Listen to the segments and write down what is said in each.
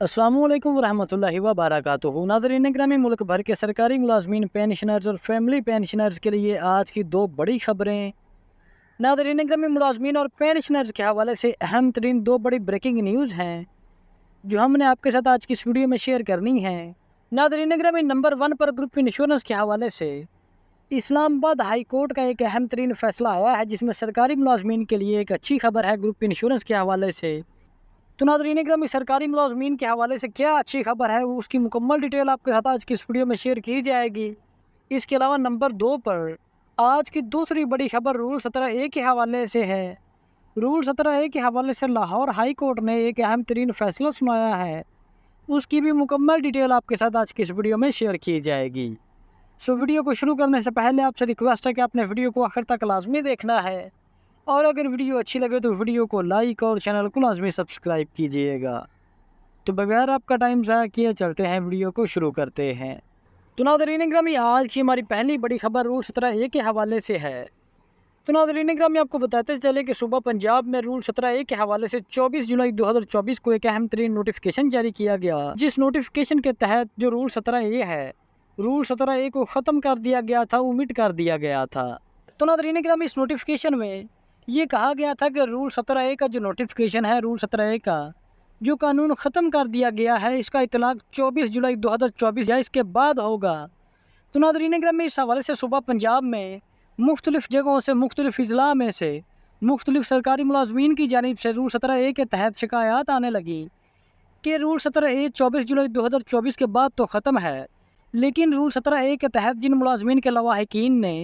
अस्सलामु अलैकुम वरहमतुल्लाहि वबरकातुहू। नाज़रीन ग्रामी, मुल्क भर के सरकारी मुलाजमीन, पेंशनर्स और फैमिली पेंशनर्स के लिए आज की दो बड़ी खबरें। नाज़रीन ग्रामी, मुलाजमीन और पेंशनर्स के हवाले से अहम तरीन दो बड़ी ब्रेकिंग न्यूज़ हैं जो हमने आपके साथ आज की इस वीडियो में शेयर करनी है। नाज़रीन ग्रामी, नंबर 1 पर ग्रुप इंश्योरेंस के हवाले से इस्लामाबाद हाई कोर्ट का एक अहम तरीन फैसला आया है, जिसमें सरकारी मुलाजमीन के लिए एक अच्छी खबर है ग्रुप इंश्योरेंस के हवाले से। तो नाज़रीन ग्रामी, सरकारी मुलाजमीन के हवाले से क्या अच्छी खबर है, उसकी मुकम्मल डिटेल आपके साथ आज की इस वीडियो में शेयर की जाएगी। इसके अलावा नंबर 2 पर आज की दूसरी बड़ी खबर रूल 17A के हवाले से है। रूल 17A के हवाले से लाहौर हाई कोर्ट ने एक अहम तरीन फैसला सुनाया है, उसकी भी मुकम्मल डिटेल आपके साथ आज की इस वीडियो में शेयर की जाएगी। सो वीडियो को शुरू करने से पहले आपसे रिक्वेस्ट है कि आपने वीडियो को आखिर तक लाजमी देखना है, और अगर वीडियो अच्छी लगे तो वीडियो को लाइक और चैनल को लाजमी सब्सक्राइब कीजिएगा। तो बगैर आपका टाइम ज़ाया किए चलते हैं, वीडियो को शुरू करते हैं। तो नाज़रीन ग्रामी, आज की हमारी पहली बड़ी खबर रूल 17A के हवाले से है। तो नाज़रीन ग्रामी, आपको बताते चले कि सुबह पंजाब में रूल 17A के हवाले से 24 जुलाई 2024 को एक अहम तरीन नोटिफिकेशन जारी किया गया, जिस नोटिफिकेशन के तहत जो रूल 17A है, रूल 17A को ख़त्म कर दिया गया था, ओमिट कर दिया गया था। तो नाज़रीन ग्रामी, इस नोटिफिकेशन में ये कहा गया था कि रूल 17A का जो नोटिफिकेशन है, रूल 17A का जो कानून ख़त्म कर दिया गया है, इसका इतलाक़ 24 जुलाई 2024 या इसके बाद होगा। तो नाज़रीन ग्रामी, इस हवाले से सुबह पंजाब में मुख्तलिफ़ जगहों से, मुख्तलिफ़ अज़ला में से, मुख्तलिफ़ सरकारी मुलाजमीन की जानिब से रूल 17A के तहत शिकायत आने लगी कि रूल 17A 24 जुलाई 2024 के बाद तो ख़त्म है, लेकिन रूल 17A के तहत जिन मुलाजमीन के लवाहिकीन ने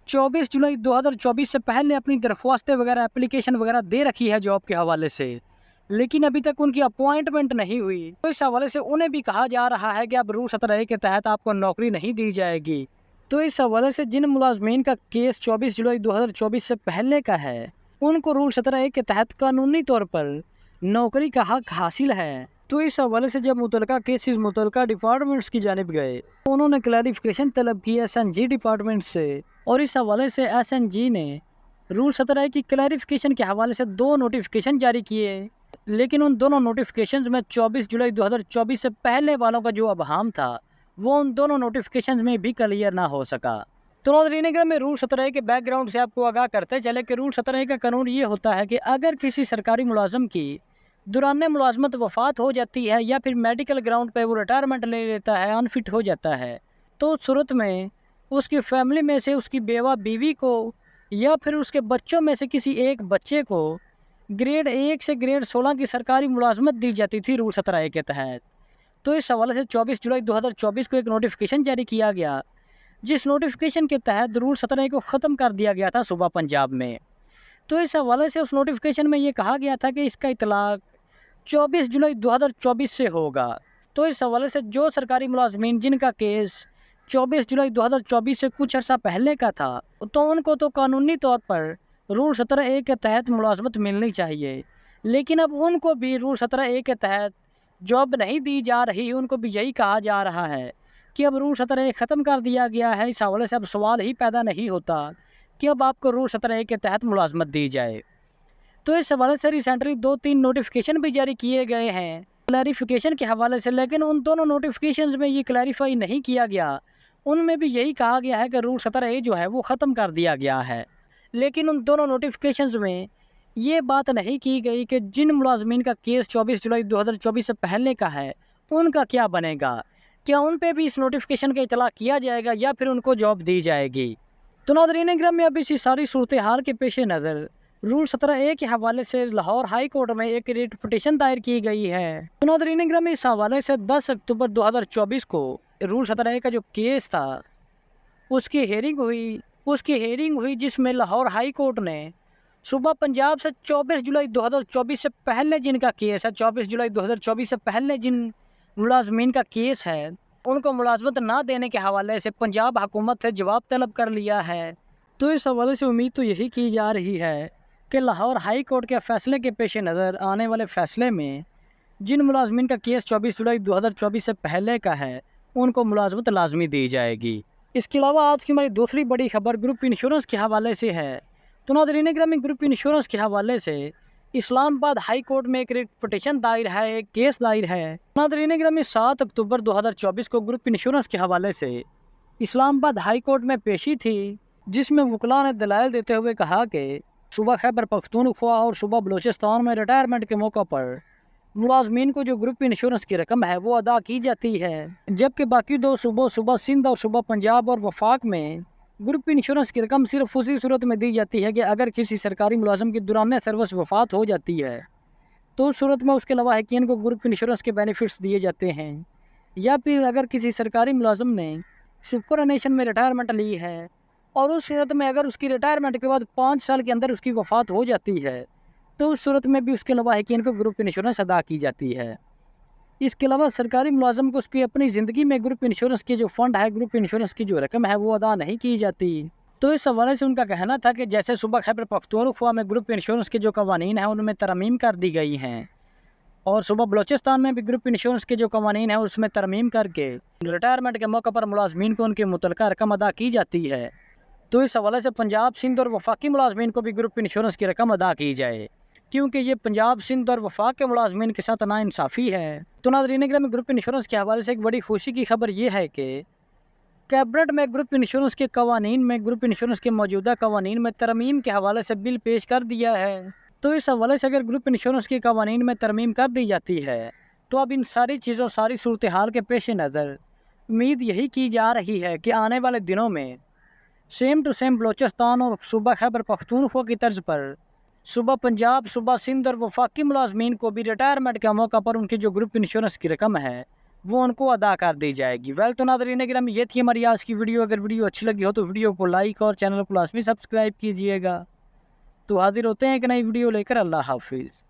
24 जुलाई 2024 से पहले अपनी दरख्वास्तें वगैरह, एप्लीकेशन वगैरह दे रखी है जॉब के हवाले से, लेकिन अभी तक उनकी अपॉइंटमेंट नहीं हुई, तो इस हवाले से उन्हें भी कहा जा रहा है कि अब रूल 17A के तहत आपको नौकरी नहीं दी जाएगी। तो इस हवाले से जिन मुलाजमीन का केस 24 जुलाई 2024 से पहले का है, उनको रूल 17A के तहत कानूनी तौर पर नौकरी का हक हासिल है। तो इस हवाले से जब मुतलका केसेस मुतलका डिपार्टमेंट्स की जानिब गए, उन्होंने क्लैरिफिकेशन तलब की SNG डिपार्टमेंट से, और इस हवाले से SNG ने रूल 17A की क्लैरिफिकेशन के हवाले से 2 नोटिफिकेशन जारी किए, लेकिन उन दोनों नोटिफिकेशंस में 24 जुलाई 2024 से पहले वालों का जो अबहाम था, वो उन दोनों नोटिफिकेशंस में भी क्लियर ना हो सका। तो नाज़रीन ग्रामी, रूल 17A के बैकग्राउंड से आपको आगाह करते चले कि रूल 17A का कानून ये होता है कि अगर किसी सरकारी मुलाजम की दौरान मुलाजमत वफ़ात हो जाती है, या फिर मेडिकल ग्राउंड पे वो रिटायरमेंट ले लेता है, अनफिट हो जाता है, तो उस सूरत में उसकी फैमिली में से उसकी बेवा बीवी को या फिर उसके बच्चों में से किसी एक बच्चे को ग्रेड 1 से ग्रेड 16 की सरकारी मुलाजमत दी जाती थी रूल 17A के तहत। तो इस हवाले से 24 जुलाई 2024 को एक नोटिफिकेशन जारी किया गया, जिस नोटिफिकेशन के तहत रूल 17A को ख़त्म कर दिया गया था सुबह पंजाब में। तो इस हवाले से उस नोटिफिकेशन में ये कहा गया था कि इसका इतलाक़ 24 जुलाई 2024 से होगा। तो इस हवाले से जो सरकारी मुलाजमीन जिनका केस 24 जुलाई 2024 से कुछ अर्सा पहले का था, तो उनको तो कानूनी तौर पर रूल 17A के तहत मुलाजमत मिलनी चाहिए, लेकिन अब उनको भी रूल 17A के तहत जॉब नहीं दी जा रही। उनको भी यही कहा जा रहा है कि अब रूल 17A ख़त्म कर दिया गया है। इस हवाले से अब सवाल ही पैदा नहीं होता कि अब आपको रूल 17A के तहत मुलाजमत दी जाए। तो इस हवाले से रिसेंटली 2-3 नोटिफिकेशन भी जारी किए गए हैं क्लैरिफिकेशन के हवाले से, लेकिन उन दोनों नोटिफिकेशंस में ये क्लैरिफाई नहीं किया गया। उनमें भी यही कहा गया है कि रूल 17A जो है वो ख़त्म कर दिया गया है, लेकिन उन दोनों नोटिफिकेशंस में ये बात नहीं की गई कि जिन मुलाजमीन का केस 24 जुलाई 2024 से पहले का है, उनका क्या बनेगा। क्या उन पे भी इस नोटिफिकेशन का इतला किया जाएगा या फिर उनको जॉब दी जाएगी। तो नाज़रीन ग्रामी, अब इसी सारी सूरत हाल के पेश नज़र रूल 17A के हवाले से लाहौर हाई कोर्ट में एक रिट पिटीशन दायर की गई है। तो नाज़रीन ग्रामी, इस हवाले से 10 अक्टूबर 2024 को रूल 17A का जो केस था उसकी हेयरिंग हुई जिसमें लाहौर हाई कोर्ट ने सुबह पंजाब से 24 जुलाई 2024 से पहले जिनका केस है, 24 जुलाई 2024 से पहले जिन मुलाजमीन का केस है, उनको मुलाजमत ना देने के हवाले से पंजाब हुकूमत से जवाब तलब कर लिया है। तो इस हवाले से उम्मीद तो यही की जा रही है कि लाहौर हाई कोर्ट के फ़ैसले के पेश नज़र आने वाले फ़ैसले में जिन मुलाजमीन का केस 24 जुलाई 2024 से पहले का है, उनको मुलाजमत लाजमी दी जाएगी। इसके अलावा आज की हमारी दूसरी बड़ी खबर ग्रुप इंश्योरेंस के हवाले से है। तो नाज़रीन ग्रामी, ग्रुप इंश्योरेंस के हवाले से इस्लामाबाद हाई कोर्ट में एक रिट पिटीशन दायर है, एक केस दायर है। नाज़रीन गिरामी 7 अक्टूबर 2024 को ग्रुप इंश्योरेंस के हवाले से इस्लामाबाद हाई कोर्ट में पेशी थी, जिसमें वकला ने दलाइल देते हुए कहा कि सूबा खैबर पख्तूनख्वा और सूबा बलूचिस्तान में रिटायरमेंट के मौका पर मुलाजमीन को जो ग्रुप इंश्योरेंस की रकम है वो अदा की जाती है, जबकि बाकी दो सूबों सूबा सिंध और सूबा पंजाब और वफाक में ग्रुप इंश्योरेंस की रकम सिर्फ उसी सूरत में दी जाती है कि अगर किसी सरकारी मुलाजम की दौरान सर्विस वफात हो जाती है तो उस सूरत में उसके लवाहिकीन को ग्रुप इंश्योरेंस के बेनिफिट्स दिए जाते हैं, या फिर अगर किसी सरकारी मुलाजम ने सुपरनेशन में रिटायरमेंट ली है और उस सूरत में अगर उसकी रिटायरमेंट के बाद 5 साल के अंदर उसकी वफात हो जाती है तो उस सूरत में भी उसके लवाहिकीन को ग्रुप इंश्योरेंस अदा की जाती है। इसके अलावा सरकारी मुलाजम को उसकी अपनी ज़िंदगी में ग्रुप इंश्योरेंस के जो फ़ंड है, ग्रुप इंश्योरेंस की जो रकम है वो अदा नहीं की जाती। तो इस हवाले से उनका कहना था कि जैसे सूबा खैबर पख्तूनख्वा में ग्रुप इंश्योरेंस के जो कवानीन हैं उनमें तरमीम कर दी गई हैं और सूबा बलूचिस्तान में भी ग्रुप इंश्योरेंस के जो कवानीन हैं उसमें तरमीम करके रिटायरमेंट के मौके पर मुलाजमीन को उनकी मुतलका रकम अदा की जाती है। तो इस हवाले से पंजाब, सिंध और वफाकी मुलाजमीन को भी ग्रुप इंश्योरेंस की रकम अदा की जाए, क्योंकि ये पंजाब, सिंध और वफाक के मुलाजमीन के साथ नाइंसाफ़ी है। तो नाज़रीन गिरामी, ग्रुप इंश्योरेंस के हवाले से एक बड़ी खुशी की खबर ये है कि कैबिनेट में ग्रुप इंश्योरेंस के कवानीन में ग्रुप इंश्योरेंस के मौजूदा कवानीन में तरमीम के हवाले से बिल पेश कर दिया है। तो इस हवाले से अगर ग्रुप इंश्योरेंस के कवानीन में तरमीम कर दी जाती है तो अब इन सारी चीज़ों, सारी सूरत हाल के पेश नज़र उम्मीद यही की जा रही है कि आने वाले दिनों में सेम टू सेम बलूचिस्तान और सूबा खैबर पख्तूनख्वा की तर्ज पर सूबा पंजाब, सूबा सिंध और वफाकी मुलाजमीन को भी रिटायरमेंट के मौका पर उनकी जो ग्रुप इंश्योरेंस की रकम है वो उनको अदा कर दी जाएगी। वेल, तो नाज़रीन गिरामी, ये थी हमारी आज की वीडियो। अगर वीडियो अच्छी लगी हो तो वीडियो को लाइक और चैनल को लाजमी सब्सक्राइब कीजिएगा। तो हाजिर होते हैं एक नई वीडियो लेकर। अल्लाह हाफिज़।